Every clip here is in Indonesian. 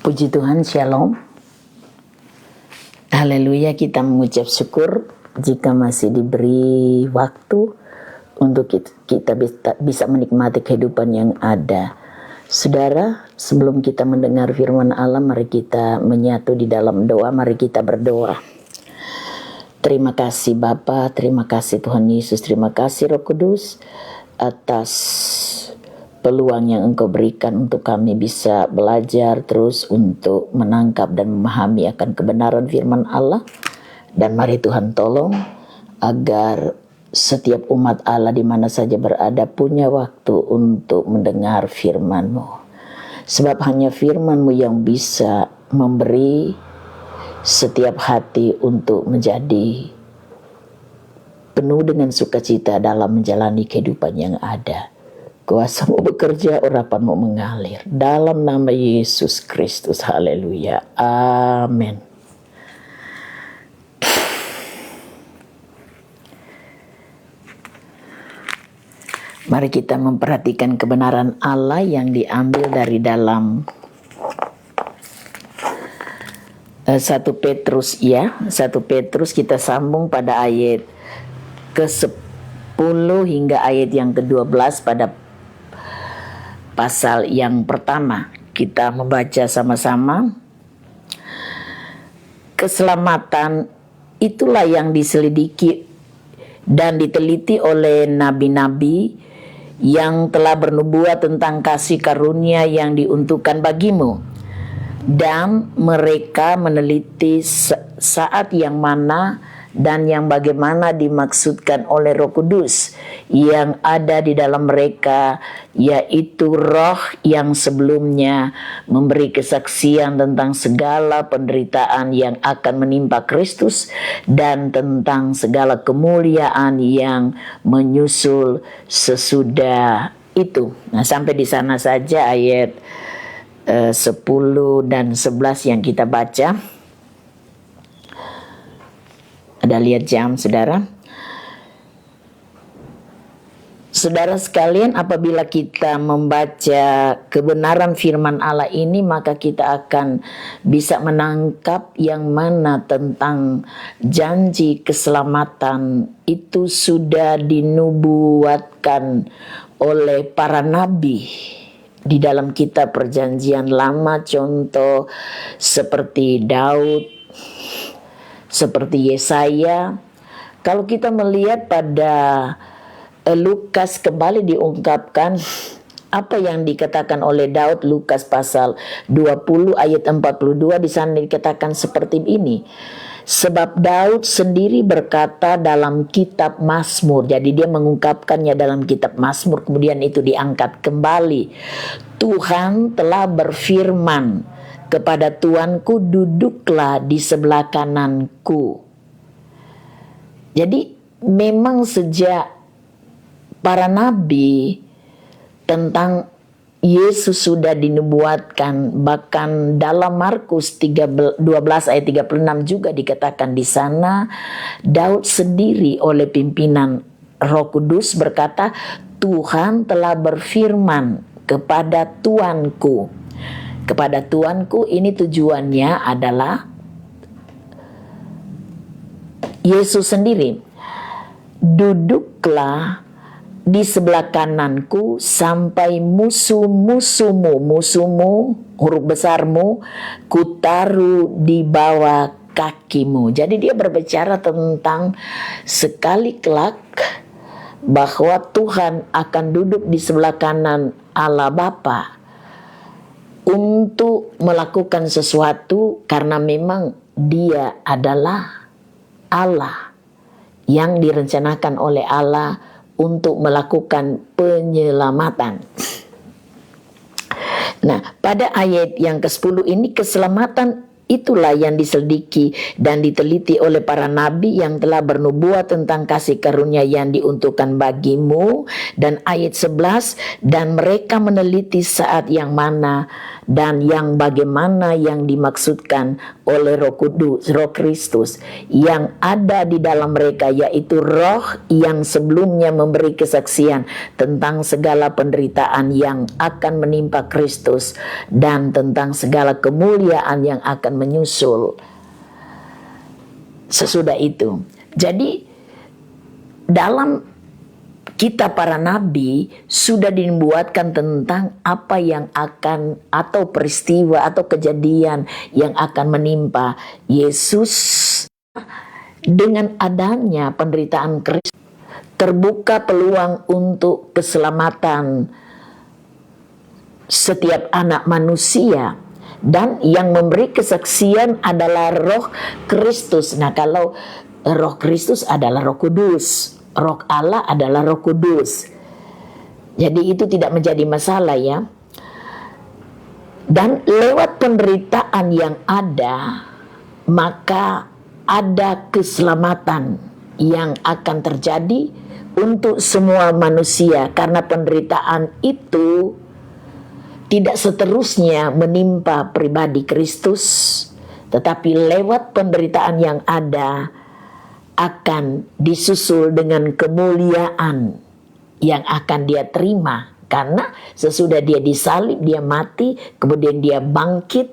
Puji Tuhan, Shalom. Haleluya, kita mengucap syukur jika masih diberi waktu untuk kita bisa menikmati kehidupan yang ada. Saudara, sebelum kita mendengar firman Allah, mari kita menyatu di dalam doa, mari kita berdoa. Terima kasih Bapa, terima kasih Tuhan Yesus, terima kasih Roh Kudus atas peluang yang Engkau berikan untuk kami bisa belajar terus untuk menangkap dan memahami akan kebenaran firman Allah. Dan mari Tuhan tolong agar setiap umat Allah di mana saja berada punya waktu untuk mendengar firman-Mu. Sebab hanya firman-Mu yang bisa memberi setiap hati untuk menjadi penuh dengan sukacita dalam menjalani kehidupan yang ada. Kuasa-Mu bekerja, urapan-Mu mengalir. Dalam nama Yesus Kristus, haleluya, amin. Mari kita memperhatikan kebenaran Allah yang diambil dari dalam 1 Petrus ya. 1 Petrus kita sambung pada ayat ke-10 hingga ayat yang ke-12 pada pasal yang pertama. Kita membaca sama-sama. Keselamatan itulah yang diselidiki dan diteliti oleh nabi-nabi yang telah bernubuat tentang kasih karunia yang diuntukkan bagimu. Dan mereka meneliti saat yang mana dan yang bagaimana dimaksudkan oleh Roh Kudus yang ada di dalam mereka, yaitu roh yang sebelumnya memberi kesaksian tentang segala penderitaan yang akan menimpa Kristus dan tentang segala kemuliaan yang menyusul sesudah itu. Nah, sampai di sana saja ayat 10 dan 11 yang kita baca. Ada lihat jam, saudara? Saudara sekalian, apabila kita membaca kebenaran firman Allah ini, maka kita akan bisa menangkap yang mana tentang janji keselamatan itu sudah dinubuatkan oleh para nabi di dalam kitab Perjanjian Lama. Contoh seperti Daud, seperti Yesaya. Kalau kita melihat pada Lukas kembali diungkapkan apa yang dikatakan oleh Daud. Lukas pasal 20 ayat 42 di sana dikatakan seperti ini. Sebab Daud sendiri berkata dalam kitab Mazmur. Jadi dia mengungkapkannya dalam kitab Mazmur, kemudian itu diangkat kembali. Tuhan telah berfirman kepada Tuanku, duduklah di sebelah kananku. Jadi memang sejak para nabi tentang Yesus sudah dinubuatkan. Bahkan dalam Markus 12 ayat 36 juga dikatakan di sana, Daud sendiri oleh pimpinan Roh Kudus berkata, Tuhan telah berfirman kepada Tuanku. Kepada Tuanku ini tujuannya adalah Yesus sendiri. Duduklah di sebelah kananku sampai musuh-musuhmu, huruf besarmu, kutaruh di bawah kakimu. Jadi dia berbicara tentang sekali kelak bahwa Tuhan akan duduk di sebelah kanan Allah Bapa untuk melakukan sesuatu, karena memang dia adalah Allah yang direncanakan oleh Allah untuk melakukan penyelamatan. Nah, pada ayat yang ke-10 ini, keselamatan itulah yang diselidiki dan diteliti oleh para nabi yang telah bernubuat tentang kasih karunia yang diuntukkan bagimu. Dan ayat 11, dan mereka meneliti saat yang mana dan yang bagaimana yang dimaksudkan oleh Roh Kudus, Roh Kristus yang ada di dalam mereka, yaitu Roh yang sebelumnya memberi kesaksian tentang segala penderitaan yang akan menimpa Kristus dan tentang segala kemuliaan yang akan menyusul sesudah itu. Jadi dalam kita para nabi sudah dibuatkan tentang apa yang akan, atau peristiwa atau kejadian yang akan menimpa Yesus. Dengan adanya penderitaan Kristus, terbuka peluang untuk keselamatan setiap anak manusia, dan yang memberi kesaksian adalah Roh Kristus. Nah, kalau Roh Kristus adalah Roh Kudus, Roh Allah adalah Roh Kudus. Jadi itu tidak menjadi masalah ya. Dan lewat penderitaan yang ada, maka ada keselamatan yang akan terjadi untuk semua manusia. Karena penderitaan itu tidak seterusnya menimpa pribadi Kristus, tetapi lewat penderitaan yang ada akan disusul dengan kemuliaan yang akan dia terima. Karena sesudah dia disalib, dia mati, kemudian dia bangkit,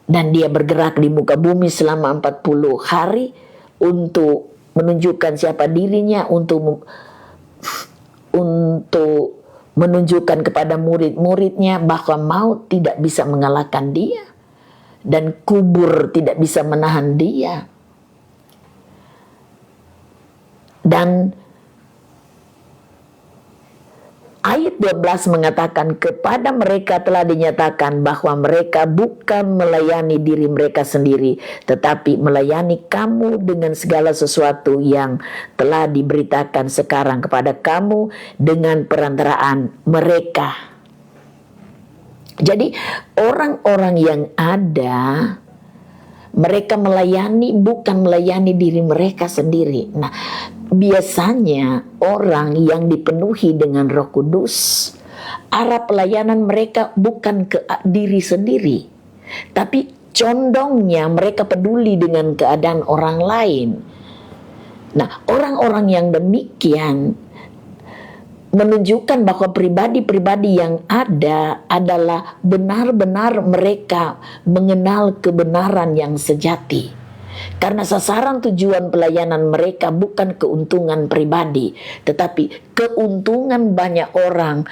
dan dia bergerak di muka bumi selama 40 hari untuk menunjukkan siapa dirinya, untuk menunjukkan kepada murid-muridnya bahwa maut tidak bisa mengalahkan dia dan kubur tidak bisa menahan dia. Dan ayat 12 mengatakan, kepada mereka telah dinyatakan bahwa mereka bukan melayani diri mereka sendiri, tetapi melayani kamu dengan segala sesuatu yang telah diberitakan sekarang kepada kamu dengan perantaraan mereka. Jadi orang-orang yang ada, mereka melayani, bukan melayani diri mereka sendiri. Nah, biasanya orang yang dipenuhi dengan Roh Kudus, arah pelayanan mereka bukan ke diri sendiri, tapi condongnya mereka peduli dengan keadaan orang lain. Nah, orang-orang yang demikian menunjukkan bahwa pribadi-pribadi yang ada adalah benar-benar mereka mengenal kebenaran yang sejati. Karena sasaran tujuan pelayanan mereka bukan keuntungan pribadi, tetapi keuntungan banyak orang,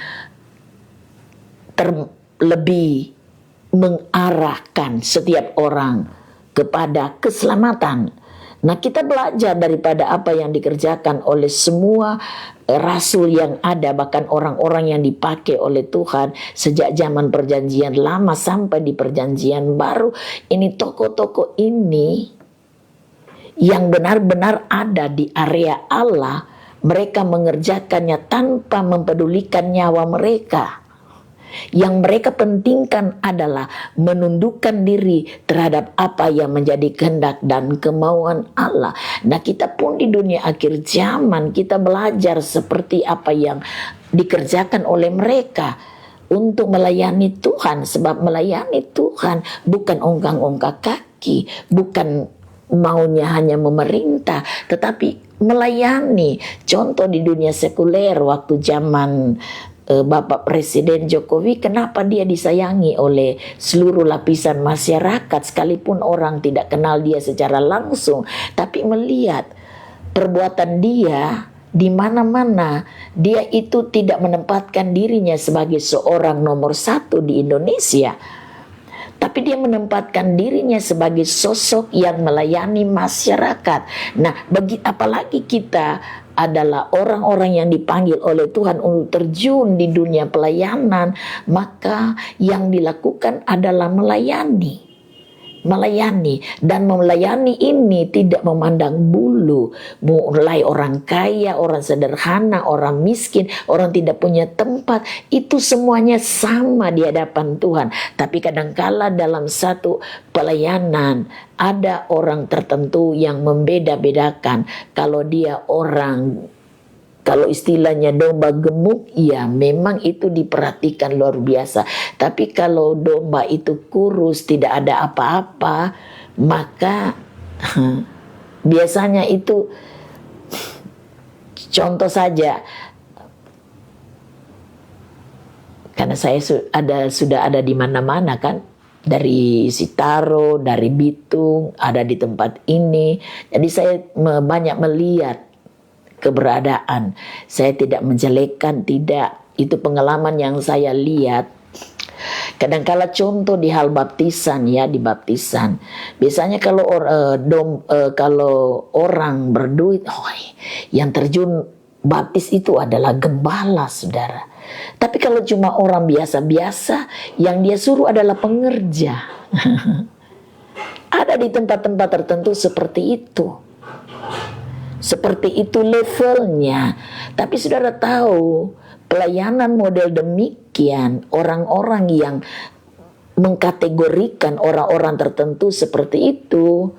terlebih mengarahkan setiap orang kepada keselamatan. Nah, kita belajar daripada apa yang dikerjakan oleh semua rasul yang ada, bahkan orang-orang yang dipakai oleh Tuhan sejak zaman perjanjian lama sampai di perjanjian baru. Ini tokoh-tokoh ini yang benar-benar ada di area Allah, mereka mengerjakannya tanpa mempedulikan nyawa mereka. Yang mereka pentingkan adalah menundukkan diri terhadap apa yang menjadi kehendak dan kemauan Allah. Nah, kita pun di dunia akhir zaman, kita belajar seperti apa yang dikerjakan oleh mereka untuk melayani Tuhan. Sebab melayani Tuhan bukan ongkang-ongkang kaki, bukan maunya hanya memerintah, tetapi melayani. Contoh di dunia sekuler waktu zaman Bapak Presiden Jokowi, kenapa dia disayangi oleh seluruh lapisan masyarakat, sekalipun orang tidak kenal dia secara langsung, tapi melihat perbuatan dia di mana-mana. Dia itu tidak menempatkan dirinya sebagai seorang nomor satu di Indonesia, tapi dia menempatkan dirinya sebagai sosok yang melayani masyarakat. Nah, apalagi kita adalah orang-orang yang dipanggil oleh Tuhan untuk terjun di dunia pelayanan, maka yang dilakukan adalah melayani. melayani, dan melayani ini tidak memandang bulu, mulai orang kaya, orang sederhana, orang miskin, orang tidak punya tempat, itu semuanya sama di hadapan Tuhan. Tapi kadangkala dalam satu pelayanan ada orang tertentu yang membeda-bedakan. Kalau dia orang, kalau istilahnya domba gemuk, ya memang itu diperhatikan luar biasa. Tapi kalau domba itu kurus, tidak ada apa-apa, maka biasanya itu, contoh saja, karena saya sudah ada di mana-mana kan, dari Sitaro, dari Bitung, ada di tempat ini. Jadi saya banyak melihat keberadaan. Saya tidak menjelekkan, tidak. Itu pengalaman yang saya lihat. Kadangkala contoh di hal baptisan, ya, di baptisan. Biasanya kalau orang berduit, yang terjun baptis itu adalah gembala, saudara. Tapi kalau cuma orang biasa-biasa, yang dia suruh adalah pengerja. Ada di tempat-tempat tertentu seperti itu. Seperti itu levelnya. Tapi saudara tahu, pelayanan model demikian, orang-orang yang mengkategorikan orang-orang tertentu seperti itu,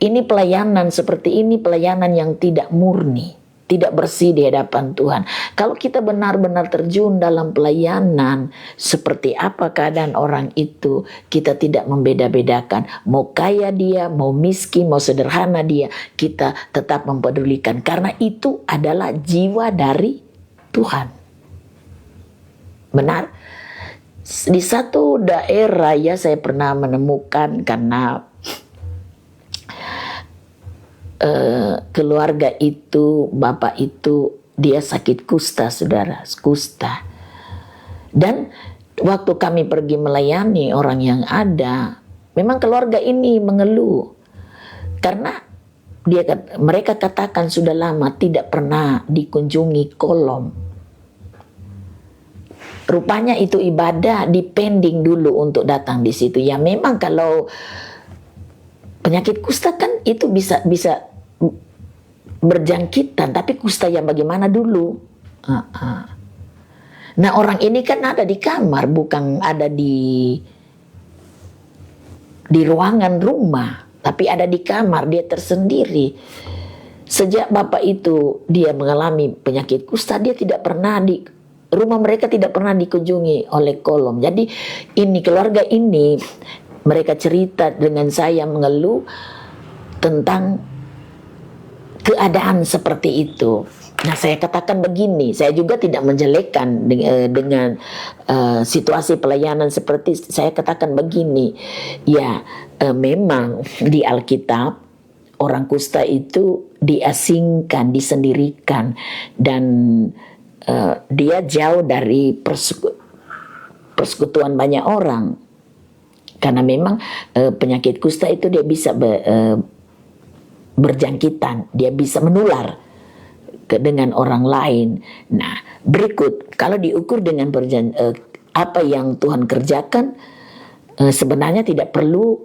ini pelayanan seperti ini, pelayanan yang tidak murni, tidak bersih di hadapan Tuhan. Kalau kita benar-benar terjun dalam pelayanan, seperti apa keadaan orang itu, kita tidak membeda-bedakan. Mau kaya dia, mau miskin, mau sederhana dia, kita tetap mempedulikan. Karena itu adalah jiwa dari Tuhan. Benar? Di satu daerah, ya, saya pernah menemukan, karena keluarga itu, bapak itu, dia sakit kusta, saudara, kusta. Dan waktu kami pergi melayani orang yang ada, memang keluarga ini mengeluh. Karena mereka katakan sudah lama tidak pernah dikunjungi kolom. Rupanya itu ibadah dipending dulu untuk datang di situ. Ya memang kalau penyakit kusta kan itu bisa berjangkitan, tapi kusta yang bagaimana dulu? Nah, orang ini kan ada di kamar, bukan ada di ruangan rumah, tapi ada di kamar, dia tersendiri. Sejak bapak itu dia mengalami penyakit kusta, dia tidak pernah rumah mereka tidak pernah dikunjungi oleh kolom. Jadi ini keluarga ini, mereka cerita dengan saya, mengeluh tentang keadaan seperti itu. Nah, saya katakan begini, saya juga tidak menjelekkan dengan situasi pelayanan seperti, saya katakan begini, ya memang di Alkitab orang kusta itu diasingkan, disendirikan, dan dia jauh dari persekutuan banyak orang. Karena memang penyakit kusta itu dia bisa berjangkitan, dia bisa menular dengan orang lain. Nah, berikut, kalau diukur dengan apa yang Tuhan kerjakan, sebenarnya tidak perlu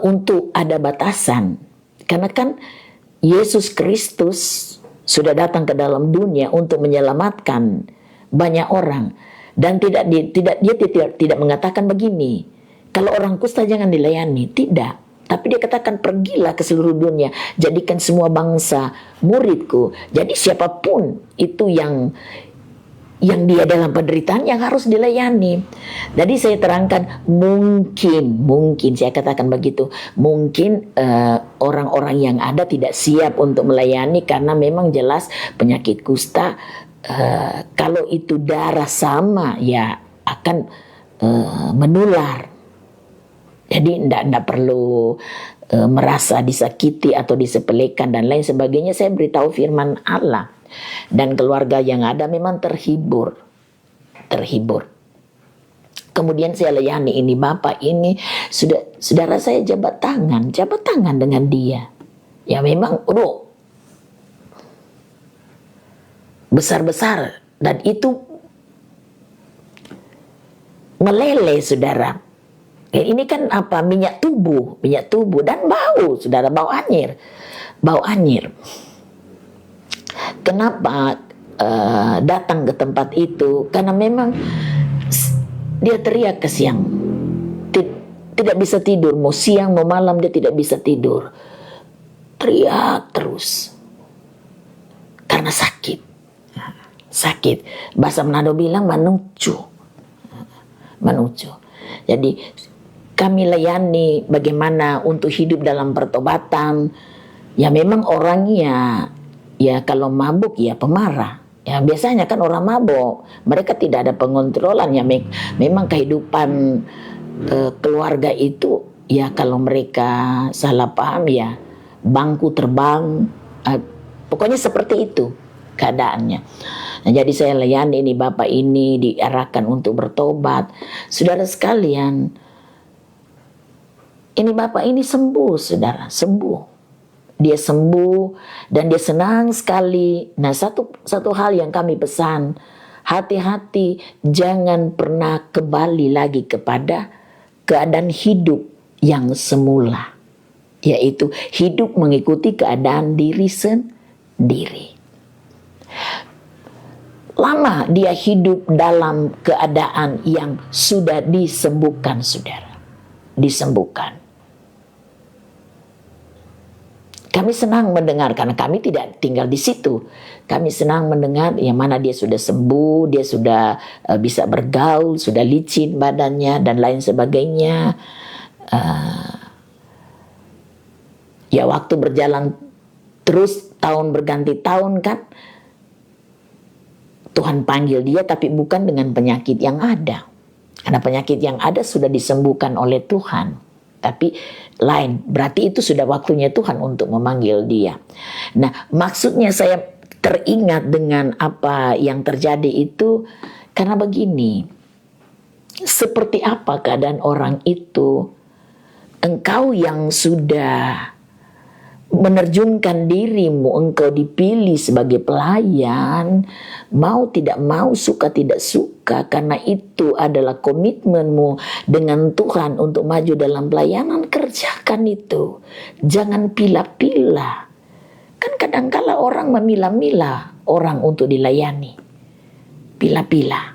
untuk ada batasan. Karena kan Yesus Kristus sudah datang ke dalam dunia untuk menyelamatkan banyak orang, dan dia tidak mengatakan begini, kalau orang kusta jangan dilayani, tidak. Tapi dia katakan, pergilah ke seluruh dunia, jadikan semua bangsa muridku. Jadi siapapun itu yang dia dalam penderitaan yang harus dilayani. Jadi saya terangkan, mungkin saya katakan begitu, mungkin orang-orang yang ada tidak siap untuk melayani, karena memang jelas penyakit kusta, kalau itu darah sama, ya akan menular. Jadi tidak perlu merasa disakiti atau disepelekan dan lain sebagainya. Saya beritahu firman Allah, dan keluarga yang ada memang terhibur. Kemudian saya layani ini bapak ini, saudara, saya jabat tangan dengan dia. Ya memang, besar-besar, dan itu meleleh, saudara. Ini kan apa? Minyak tubuh dan bau, saudara, bau anyir. Kenapa datang ke tempat itu? Karena memang dia teriak ke siang, tidak bisa tidur, mau siang mau malam dia tidak bisa tidur, teriak terus karena sakit. Bahasa Manado bilang manucu. Jadi kami layani bagaimana untuk hidup dalam pertobatan. Ya memang orangnya ya kalau mabuk ya pemarah. Ya biasanya kan orang mabuk, mereka tidak ada pengontrolan ya. Memang kehidupan keluarga itu ya kalau mereka salah paham ya bangku terbang, pokoknya seperti itu keadaannya. Nah, jadi saya layani ini bapak ini diarahkan untuk bertobat. Saudara sekalian, ini bapak ini sembuh, saudara, sembuh. Dia sembuh dan dia senang sekali. Nah, satu hal yang kami pesan, hati-hati jangan pernah kembali lagi kepada keadaan hidup yang semula, yaitu hidup mengikuti keadaan diri sendiri. Lama dia hidup dalam keadaan yang sudah disembuhkan, saudara. Disembuhkan. Kami senang mendengar, karena kami tidak tinggal di situ. Kami senang mendengar yang mana dia sudah sembuh, dia sudah bisa bergaul, sudah licin badannya, dan lain sebagainya. Ya waktu berjalan terus, tahun berganti tahun kan, Tuhan panggil dia, tapi bukan dengan penyakit yang ada. Karena penyakit yang ada sudah disembuhkan oleh Tuhan. Tapi lain, berarti itu sudah waktunya Tuhan untuk memanggil dia. Nah, maksudnya saya teringat dengan apa yang terjadi itu karena begini. Seperti apa keadaan orang itu? Engkau yang sudah menerjunkan dirimu, engkau dipilih sebagai pelayan, mau tidak mau, suka tidak suka, karena itu adalah komitmenmu dengan Tuhan untuk maju dalam pelayanan, kerjakan itu. Jangan pilah-pilah. Kan kadangkala orang memilah-milah orang untuk dilayani. Pilah-pilah.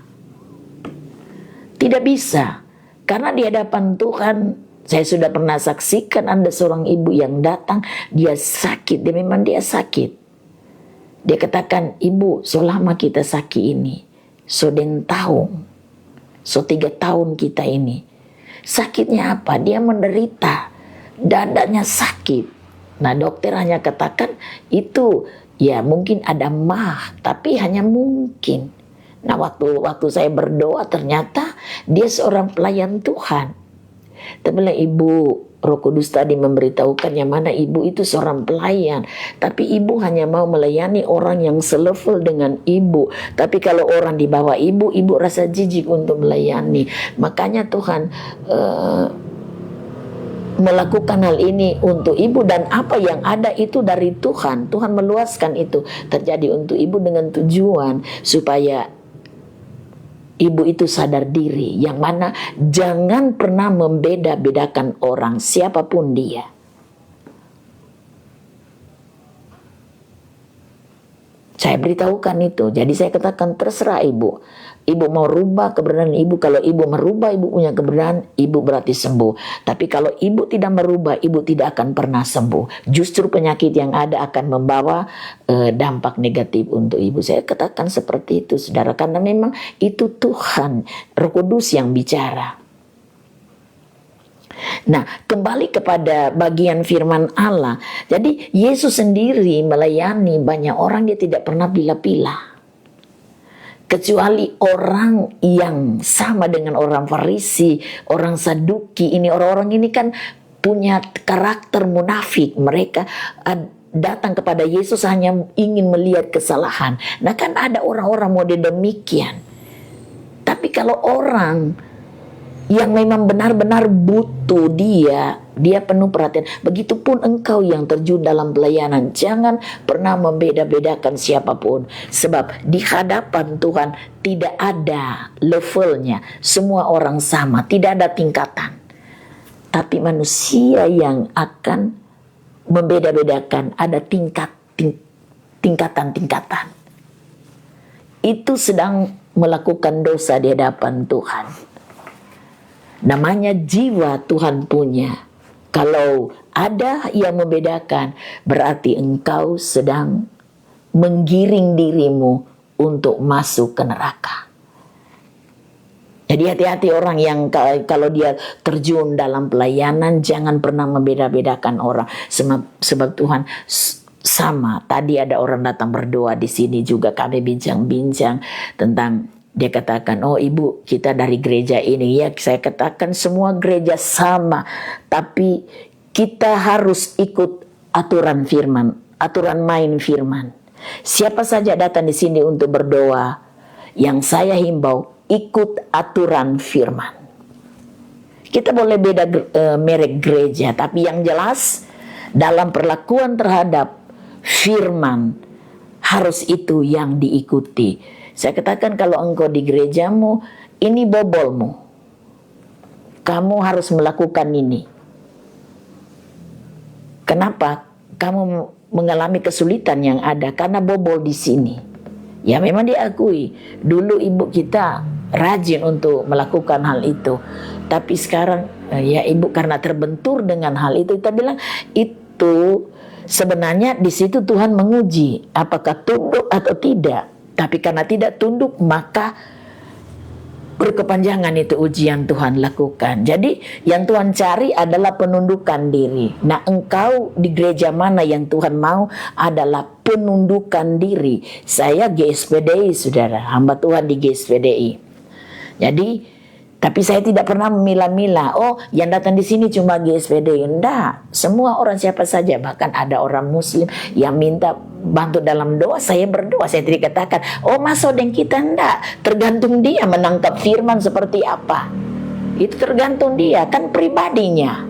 Tidak bisa. Karena di hadapan Tuhan, saya sudah pernah saksikan ada seorang ibu yang datang, dia sakit, memang dia sakit. Dia katakan, ibu, selama kita sakit ini, so 3 tahun kita ini. Sakitnya apa? Dia menderita, dadanya sakit. Nah, dokter hanya katakan, itu ya mungkin ada mah, tapi hanya mungkin. Nah, waktu saya berdoa, ternyata dia seorang pelayan Tuhan. Tapi ibu, Roh Kudus tadi memberitahukan yang mana ibu itu seorang pelayan, tapi ibu hanya mau melayani orang yang selevel dengan ibu. Tapi kalau orang di bawah ibu rasa jijik untuk melayani. Makanya Tuhan melakukan hal ini untuk ibu, dan apa yang ada itu dari Tuhan. Tuhan meluaskan itu terjadi untuk ibu dengan tujuan supaya ibu itu sadar diri, yang mana jangan pernah membeda-bedakan orang, siapapun dia. Saya beritahukan itu. Jadi saya katakan, terserah ibu. Ibu mau rubah keberadaan ibu. Kalau ibu merubah, ibu punya keberadaan, ibu berarti sembuh. Tapi kalau ibu tidak merubah, ibu tidak akan pernah sembuh. Justru penyakit yang ada akan membawa dampak negatif untuk ibu. Saya katakan seperti itu, saudara. Karena memang itu Tuhan, Roh Kudus yang bicara. Nah, kembali kepada bagian firman Allah. Jadi Yesus sendiri melayani banyak orang, dia tidak pernah pilih-pilih. Kecuali orang yang sama dengan orang Farisi, orang Saduki. Ini orang-orang ini kan punya karakter munafik. Mereka datang kepada Yesus hanya ingin melihat kesalahan. Nah, kan ada orang-orang model demikian. Tapi kalau orang yang memang benar-benar butuh dia penuh perhatian. Begitupun engkau yang terjun dalam pelayanan, jangan pernah membeda-bedakan siapapun. Sebab di hadapan Tuhan tidak ada levelnya, semua orang sama, tidak ada tingkatan. tapi manusia yang akan membeda-bedakan, ada tingkatan-tingkatan. Itu sedang melakukan dosa di hadapan Tuhan. Namanya jiwa Tuhan punya. Kalau ada yang membedakan, berarti engkau sedang menggiring dirimu untuk masuk ke neraka. Jadi hati-hati orang yang kalau dia terjun dalam pelayanan, jangan pernah membeda-bedakan orang. Sebab Tuhan sama. Tadi ada orang datang berdoa di sini juga, kami bincang-bincang tentang, dia katakan, oh ibu kita dari gereja ini. Ya saya katakan semua gereja sama, tapi kita harus ikut aturan firman, aturan main firman. Siapa saja datang di sini untuk berdoa, yang saya himbau ikut aturan firman. Kita boleh beda merek gereja, tapi yang jelas dalam perlakuan terhadap firman harus itu yang diikuti. Saya katakan kalau engkau di gerejamu, ini bobolmu, kamu harus melakukan ini. Kenapa kamu mengalami kesulitan yang ada? Karena bobol di sini. Ya memang diakui, dulu ibu kita rajin untuk melakukan hal itu. Tapi sekarang ya ibu karena terbentur dengan hal itu, kita bilang itu sebenarnya di situ Tuhan menguji apakah tunduk atau tidak. Tapi karena tidak tunduk, maka berkepanjangan itu ujian Tuhan lakukan. Jadi yang Tuhan cari adalah penundukan diri. Nah engkau di gereja mana yang Tuhan mau adalah penundukan diri. Saya GSPDI saudara, hamba Tuhan di GSPDI. Jadi tapi saya tidak pernah memilah-milah, oh yang datang di sini cuma GSPDI. Enggak, semua orang siapa saja. Bahkan ada orang muslim yang minta bantu dalam doa, saya berdoa. Saya tidak katakan, oh masuk dan kita enggak. Tergantung dia menangkap firman seperti apa. Itu tergantung dia, kan pribadinya.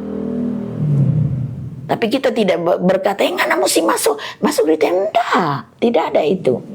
Tapi kita tidak berkata, enggak mesti masuk di tenda. Tidak ada itu.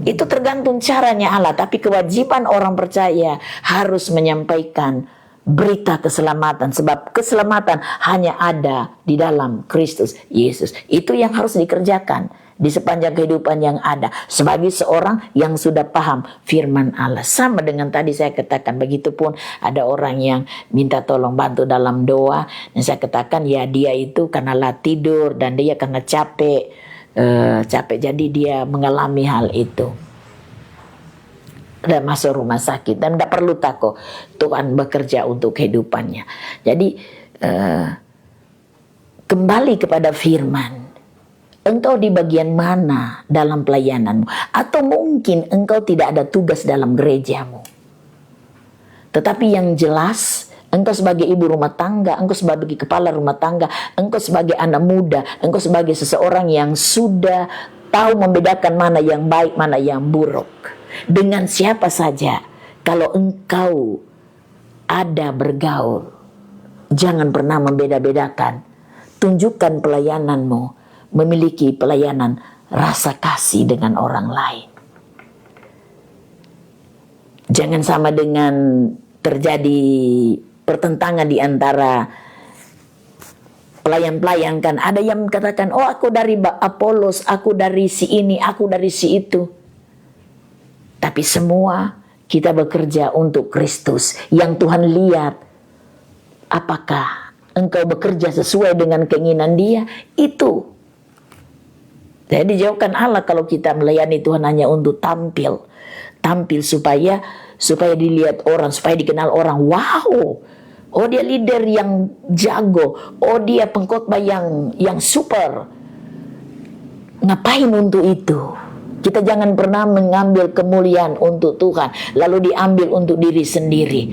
Itu tergantung caranya Allah. Tapi kewajiban orang percaya harus menyampaikan berita keselamatan. Sebab keselamatan hanya ada di dalam Kristus Yesus. Itu yang harus dikerjakan di sepanjang kehidupan yang ada. Sebagai seorang yang sudah paham firman Allah. Sama dengan tadi saya katakan. Begitupun ada orang yang minta tolong bantu dalam doa. Dan saya katakan ya dia itu karena tidur dan dia karena capek. Jadi dia mengalami hal itu dan masuk rumah sakit dan tidak perlu takut, Tuhan bekerja untuk kehidupannya. Jadi kembali kepada firman, engkau di bagian mana dalam pelayananmu, atau mungkin engkau tidak ada tugas dalam gerejamu, tetapi yang jelas engkau sebagai ibu rumah tangga, engkau sebagai kepala rumah tangga, engkau sebagai anak muda, engkau sebagai seseorang yang sudah tahu membedakan mana yang baik, mana yang buruk. Dengan siapa saja, kalau engkau ada bergaul, jangan pernah membeda-bedakan. Tunjukkan pelayananmu, memiliki pelayanan rasa kasih dengan orang lain. Jangan sama dengan terjadi pertentangan di antara pelayan-pelayan kan. Ada yang katakan, oh aku dari Apolos, aku dari si ini, aku dari si itu. Tapi semua kita bekerja untuk Kristus. Yang Tuhan lihat, apakah engkau bekerja sesuai dengan keinginan dia? Itu. Jadi dijauhkan Allah kalau kita melayani Tuhan hanya untuk tampil. Tampil supaya dilihat orang, supaya dikenal orang. Wow, oh dia leader yang jago, oh dia pengkhotbah yang super. Ngapain untuk itu? Kita jangan pernah mengambil kemuliaan untuk Tuhan lalu diambil untuk diri sendiri.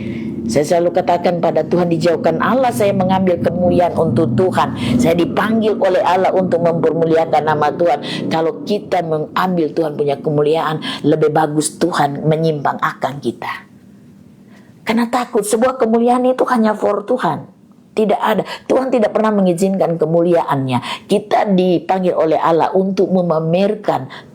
Saya selalu katakan pada Tuhan, dijauhkan Allah saya mengambil kemuliaan untuk Tuhan. Saya dipanggil oleh Allah untuk mempermuliakan nama Tuhan. Kalau kita mengambil Tuhan punya kemuliaan, lebih bagus Tuhan menyimpang akan kita. Karena takut sebuah kemuliaan itu hanya for Tuhan. Tidak ada. Tuhan tidak pernah mengizinkan kemuliaannya. Kita dipanggil oleh Allah untuk memamerkan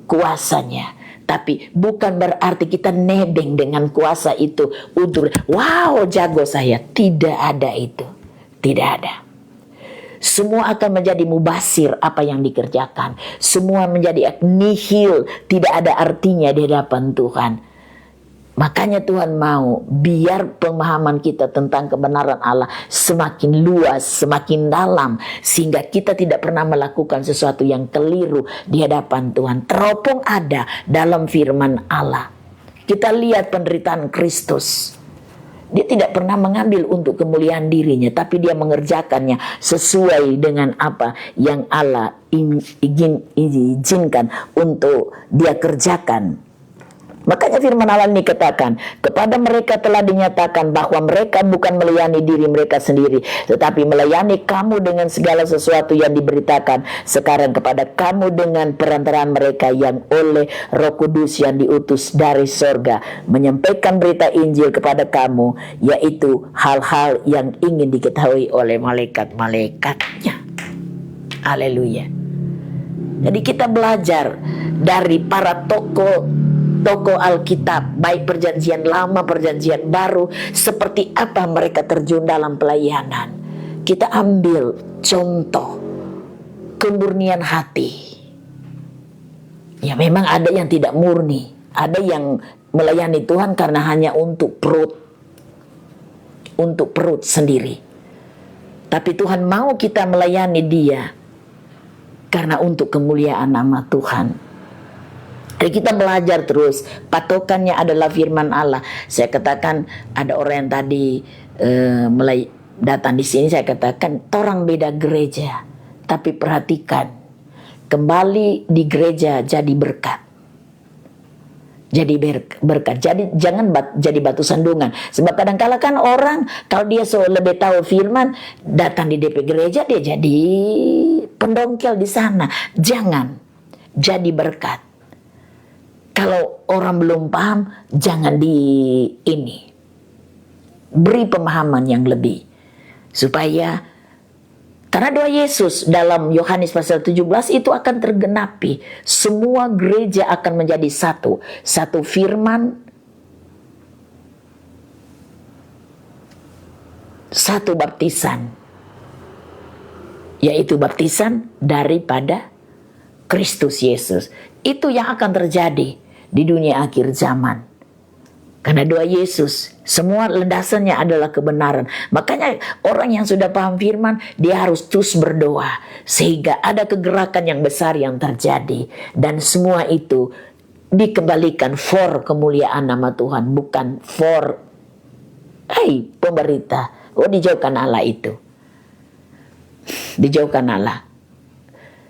kuasanya. Tapi bukan berarti kita nebeng dengan kuasa itu untuk wow jago saya. Tidak ada itu. Tidak ada. Semua akan menjadi mubasir apa yang dikerjakan. Semua menjadi nihil. Tidak ada artinya di hadapan Tuhan. Makanya Tuhan mau biar pemahaman kita tentang kebenaran Allah semakin luas, semakin dalam. Sehingga kita tidak pernah melakukan sesuatu yang keliru di hadapan Tuhan. Teropong ada dalam firman Allah. Kita lihat penderitaan Kristus. Dia tidak pernah mengambil untuk kemuliaan dirinya, tapi dia mengerjakannya sesuai dengan apa yang Allah izinkan untuk dia kerjakan. Makanya firman Allah ini katakan, kepada mereka telah dinyatakan bahwa mereka bukan melayani diri mereka sendiri, tetapi melayani kamu dengan segala sesuatu yang diberitakan sekarang kepada kamu dengan perantaraan mereka yang oleh Roh Kudus yang diutus dari sorga, menyampaikan berita Injil kepada kamu, yaitu hal-hal yang ingin diketahui oleh malaikat-malaikatnya. Haleluya. Jadi kita belajar dari para tokoh Alkitab, baik perjanjian lama, perjanjian baru, seperti apa mereka terjun dalam pelayanan. Kita ambil contoh kemurnian hati. Ya memang ada yang tidak murni, ada yang melayani Tuhan karena hanya untuk perut sendiri. Tapi Tuhan mau kita melayani Dia karena untuk kemuliaan nama Tuhan. Jadi kita belajar terus, patokannya adalah firman Allah. Saya katakan ada orang yang tadi mulai datang di sini, saya katakan orang beda gereja, tapi perhatikan, kembali di gereja jadi berkat. Jadi berkat. Jadi jangan jadi batu sandungan. Sebab kadang-kala kan orang kalau dia lebih tahu firman, datang di DP gereja dia jadi pendongkel di sana. Jangan jadi berkat. Kalau orang belum paham, jangan beri pemahaman yang lebih. Supaya, karena doa Yesus dalam Yohanes pasal 17 itu akan tergenapi. Semua gereja akan menjadi satu. Satu firman, satu baptisan. Yaitu baptisan daripada Kristus Yesus. Itu yang akan terjadi di dunia akhir zaman. Karena doa Yesus, semua landasannya adalah kebenaran. Makanya orang yang sudah paham firman, dia harus terus berdoa. Sehingga ada kegerakan yang besar yang terjadi. Dan semua itu dikembalikan for kemuliaan nama Tuhan. Bukan for, pemberita. Dijauhkan Allah itu. Dijauhkan Allah.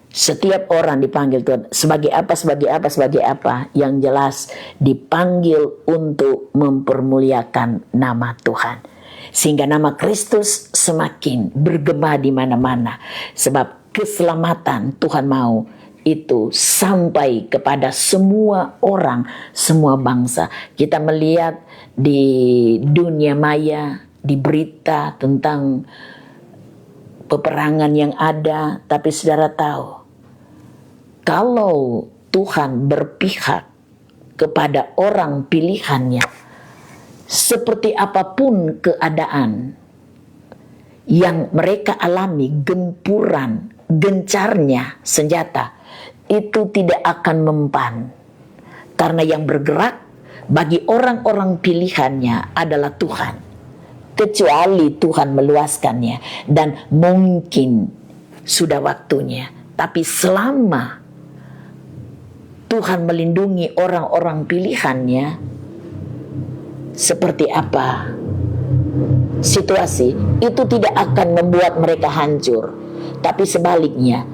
Setiap orang dipanggil Tuhan sebagai apa, yang jelas dipanggil untuk mempermuliakan nama Tuhan. Sehingga nama Kristus semakin bergema di mana-mana. Sebab keselamatan Tuhan mau itu sampai kepada semua orang, semua bangsa. Kita melihat di dunia maya, di berita tentang peperangan yang ada, tapi saudara tahu, kalau Tuhan berpihak kepada orang pilihannya, seperti apapun keadaan yang mereka alami, gempuran, gencarnya senjata, itu tidak akan mempan. Karena yang bergerak bagi orang-orang pilihannya adalah Tuhan. Kecuali Tuhan meluaskannya, dan mungkin sudah waktunya. Tapi selama Tuhan melindungi orang-orang pilihannya, seperti apa situasi, itu tidak akan membuat mereka hancur. Tapi sebaliknya,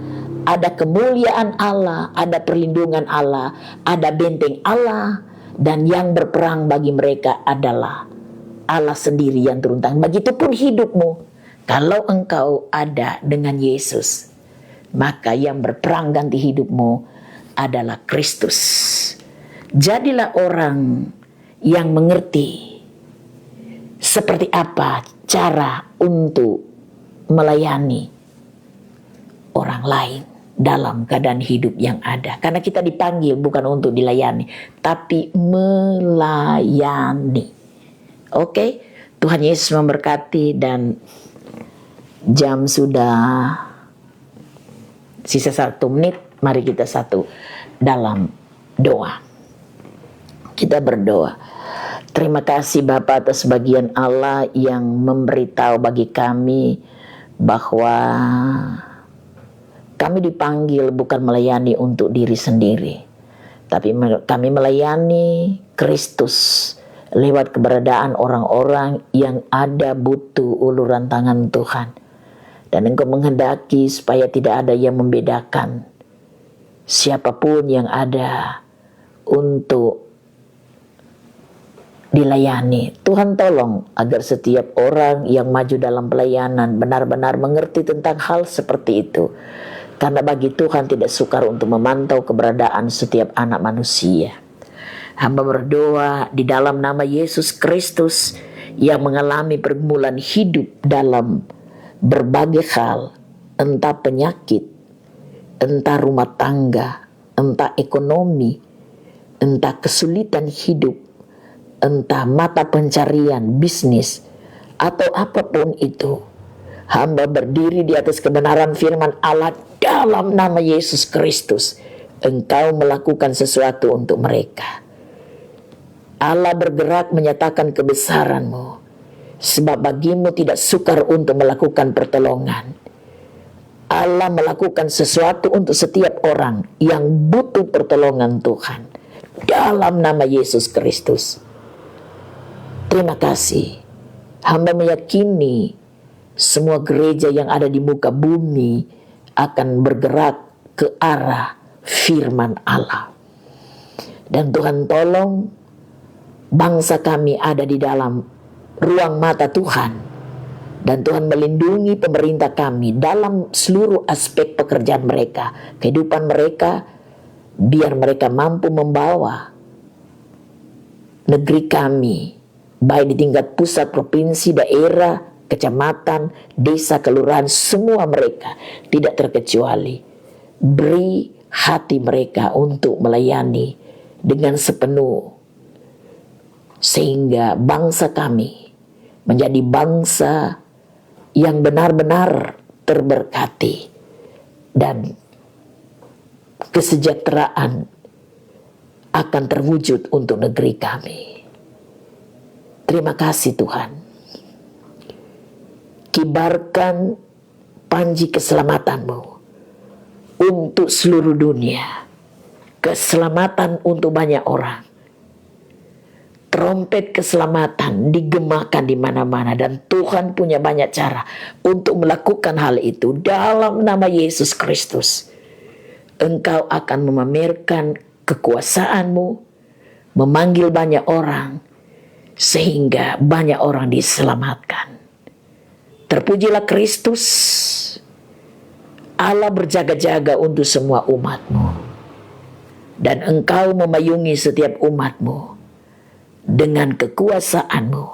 ada kemuliaan Allah, ada perlindungan Allah, ada benteng Allah, dan yang berperang bagi mereka adalah Allah sendiri yang turun tangan. Begitupun hidupmu, kalau engkau ada dengan Yesus, maka yang berperang ganti hidupmu adalah Kristus. Jadilah orang yang mengerti seperti apa cara untuk melayani orang lain. dalam keadaan hidup yang ada. Karena kita dipanggil bukan untuk dilayani, tapi melayani. Oke, Tuhan Yesus memberkati, dan jam sudah sisa 1 menit. Mari kita satu dalam doa. Kita berdoa. Terima kasih Bapa atas bagian Allah yang memberitahu bagi kami bahwa kami dipanggil bukan melayani untuk diri sendiri, tapi kami melayani Kristus lewat keberadaan orang-orang yang ada butuh uluran tangan Tuhan. Dan Engkau menghendaki supaya tidak ada yang membedakan siapapun yang ada untuk dilayani. Tuhan tolong agar setiap orang yang maju dalam pelayanan benar-benar mengerti tentang hal seperti itu. Karena bagi Tuhan tidak sukar untuk memantau keberadaan setiap anak manusia. Hamba berdoa di dalam nama Yesus Kristus yang mengalami pergumulan hidup dalam berbagai hal, entah penyakit, entah rumah tangga, entah ekonomi, entah kesulitan hidup, entah mata pencarian, bisnis, atau apapun itu. Hamba berdiri di atas kebenaran firman Allah dalam nama Yesus Kristus. Engkau melakukan sesuatu untuk mereka. Allah bergerak menyatakan kebesaran-Mu, sebab bagimu tidak sukar untuk melakukan pertolongan. Allah melakukan sesuatu untuk setiap orang yang butuh pertolongan Tuhan dalam nama Yesus Kristus. Terima kasih. Hamba meyakini semua gereja yang ada di muka bumi akan bergerak ke arah firman Allah. Dan Tuhan tolong bangsa kami ada di dalam ruang mata Tuhan. Dan Tuhan melindungi pemerintah kami dalam seluruh aspek pekerjaan mereka, kehidupan mereka, biar mereka mampu membawa negeri kami baik di tingkat pusat, provinsi, daerah, kecamatan, desa, kelurahan, semua mereka tidak terkecuali. Beri hati mereka untuk melayani dengan sepenuh, sehingga bangsa kami menjadi bangsa yang benar-benar terberkati dan kesejahteraan akan terwujud untuk negeri kami. Terima kasih Tuhan. Kibarkan panji keselamatan-Mu untuk seluruh dunia. Keselamatan untuk banyak orang. Trompet keselamatan digemakan di mana-mana, dan Tuhan punya banyak cara untuk melakukan hal itu dalam nama Yesus Kristus. Engkau akan memamerkan kekuasaan-Mu, memanggil banyak orang, sehingga banyak orang diselamatkan. Terpujilah Kristus. Allah berjaga-jaga untuk semua umat-Mu, dan Engkau memayungi setiap umat-Mu dengan kekuasaan-Mu.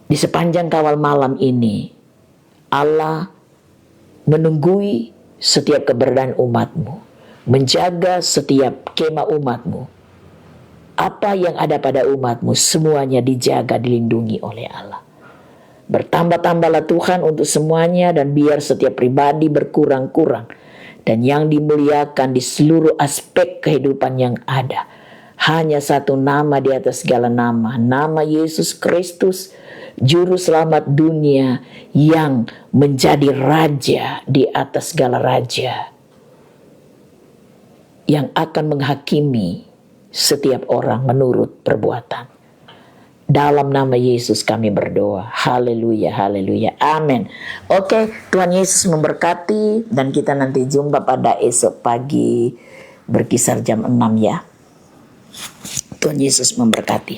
Di sepanjang kawal malam ini, Allah menunggui setiap keberadaan umat-Mu, menjaga setiap kemah umat-Mu. Apa yang ada pada umat-Mu semuanya dijaga, dilindungi oleh Allah. Bertambah-tambahlah Tuhan untuk semuanya, dan biar setiap pribadi berkurang-kurang, dan yang dimuliakan di seluruh aspek kehidupan yang ada. Hanya satu nama di atas segala nama, nama Yesus Kristus, Juru Selamat dunia yang menjadi Raja di atas segala raja, yang akan menghakimi setiap orang menurut perbuatan. Dalam nama Yesus kami berdoa. Haleluya, haleluya, amin. Oke, Tuhan Yesus memberkati, dan kita nanti jumpa pada esok pagi berkisar jam 6 ya. Tuhan Yesus memberkati.